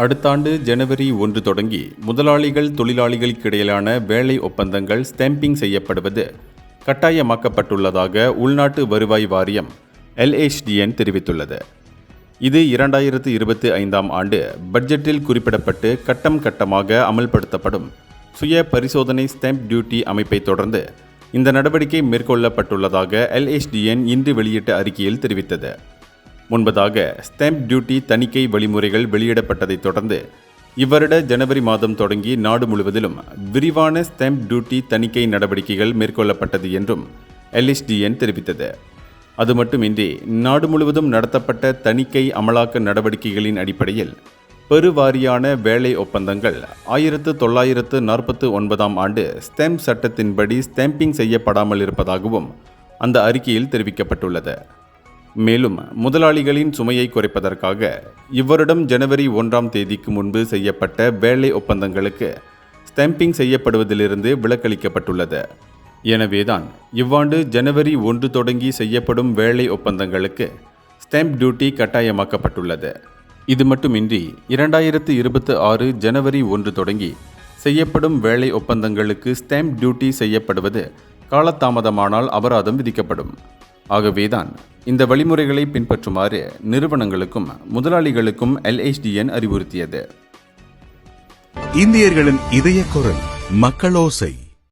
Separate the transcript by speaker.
Speaker 1: அடுத்த ஆண்டு ஜனவரி 1 தொடங்கி முதலாளிகள் தொழிலாளிகளுக்கிடையிலான வேலை ஒப்பந்தங்கள் ஸ்டாம்பிங் செய்யப்படுவது கட்டாயமாக்கப்பட்டுள்ளதாக உள்நாட்டு வருவாய் வாரியம் LHDN தெரிவித்துள்ளது. இது 2025ஆம் ஆண்டு பட்ஜெட்டில் குறிப்பிடப்பட்டு கட்டம் கட்டமாக அமல்படுத்தப்படும் சுய பரிசோதனை ஸ்டாம்ப் டியூட்டி அமைப்பை தொடர்ந்து இந்த நடவடிக்கை மேற்கொள்ளப்பட்டுள்ளதாக LHDN இன்று வெளியிட்ட அறிக்கையில் தெரிவித்தது. முன்பதாக ஸ்டாம்ப் டியூட்டி தணிக்கை வழிமுறைகள் வெளியிடப்பட்டதைத் தொடர்ந்து இவ்வருட ஜனவரி மாதம் தொடங்கி நாடு முழுவதிலும் விரிவான ஸ்டாம்ப் டியூட்டி தணிக்கை நடவடிக்கைகள் மேற்கொள்ளப்பட்டது என்றும் LHDN தெரிவித்தது. அது மட்டுமின்றி நாடு முழுவதும் நடத்தப்பட்ட தணிக்கை அமலாக்க நடவடிக்கைகளின் அடிப்படையில் பெருவாரியான வேலை ஒப்பந்தங்கள் 1949ஆம் ஆண்டு ஸ்டாம்ப் சட்டத்தின்படி ஸ்டாம்பிங் செய்யப்படாமல் இருப்பதாகவும் அந்த அறிக்கையில் தெரிவிக்கப்பட்டுள்ளது. மேலும் முதலாளிகளின் சுமையை குறைப்பதற்காக இவ்வருடம் ஜனவரி 1ஆம் தேதிக்கு முன்பு செய்யப்பட்ட வேலை ஒப்பந்தங்களுக்கு ஸ்டாம்பிங் செய்யப்படுவதிலிருந்து விலக்களிக்கப்பட்டுள்ளது. எனவேதான் இவ்வாண்டு ஜனவரி 1 தொடங்கி செய்யப்படும் வேலை ஒப்பந்தங்களுக்கு ஸ்டாம்ப் டியூட்டி கட்டாயமாக்கப்பட்டுள்ளது. இது மட்டுமின்றி 2026 ஜனவரி 1 தொடங்கி செய்யப்படும் வேலை ஒப்பந்தங்களுக்கு ஸ்டாம்ப் டியூட்டி செய்யப்படுவது காலதாமதமானால் அபராதம் விதிக்கப்படும். ஆகவேதான் இந்த வழிமுறைகளை பின்பற்றுமாறு நிறுவனங்களுக்கும் முதலாளிகளுக்கும் LHDN அறிவுறுத்தியது.
Speaker 2: இந்தியர்களின் இதய குரல் மக்களோசை.